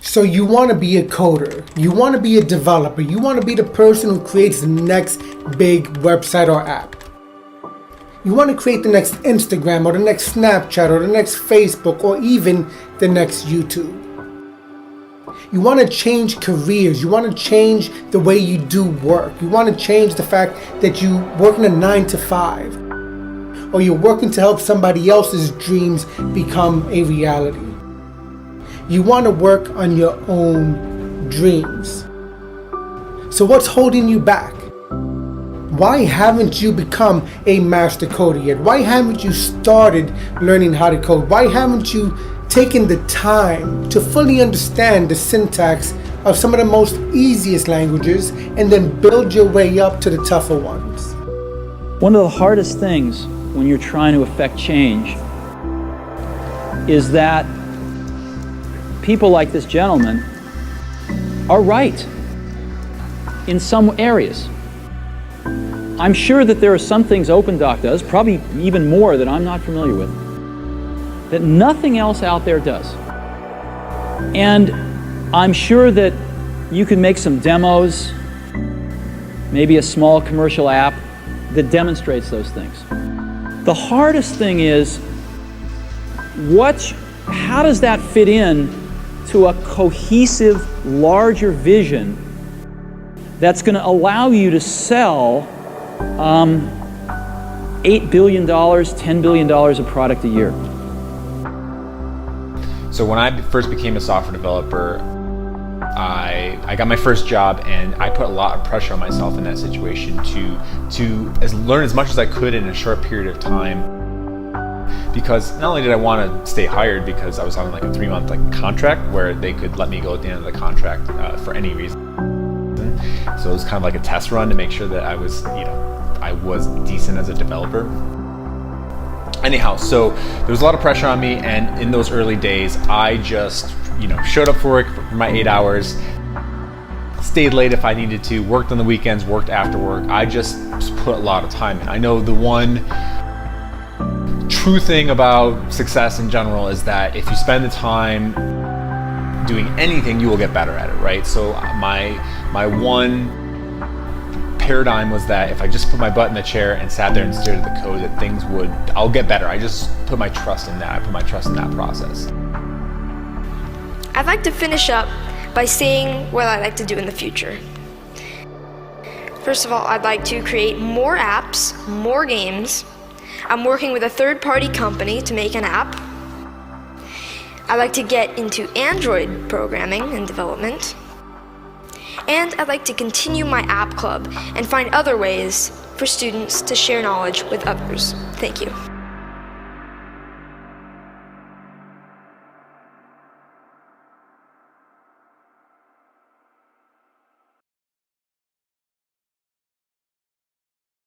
So you want to be a coder, you want to be a developer, you want to be the person who creates the next big website or app. You want to create the next Instagram or the next Snapchat or the next Facebook or even the next YouTube. You want to change careers, you want to change the way you do work. You want to change the fact that you work in a 9 to 5 or you're working to help somebody else's dreams become a reality. You want to work on your own dreams. So what's holding you back? Why haven't you become a master coder yet? Why haven't you started learning how to code? Why haven't you taken the time to fully understand the syntax of some of the most easiest languages and then build your way up to the tougher ones? One of the hardest things when you're trying to affect change is that people like this gentleman are right in some areas. I'm sure that there are some things OpenDoc does, probably even more that I'm not familiar with, that nothing else out there does. And I'm sure that you can make some demos, maybe a small commercial app that demonstrates those things. The hardest thing is, how does that fit in to a cohesive, larger vision that's going to allow you to sell $8 billion, $10 billion of product a year? So when I first became a software developer, I got my first job, and I put a lot of pressure on myself in that situation to learn as much as I could in a short period of time. Because not only did I want to stay hired, because I was on like a 3-month contract where they could let me go at the end of the contract for any reason. So it was kind of like a test run to make sure that I was decent as a developer. Anyhow, so there was a lot of pressure on me, and in those early days, I just showed up for work for my 8 hours, stayed late if I needed to, worked on the weekends, worked after work. I just put a lot of time in. I know the one true thing about success in general is that if you spend the time doing anything, you will get better at it, right? So my one paradigm was that if I just put my butt in the chair and sat there and stared at the code, that I'll get better. I just put my trust in that. I put my trust in that process. I'd like to finish up by saying what I'd like to do in the future. First of all, I'd like to create more apps, more games. I'm working with a third-party company to make an app. I'd like to get into Android programming and development. And I'd like to continue my app club and find other ways for students to share knowledge with others. Thank you.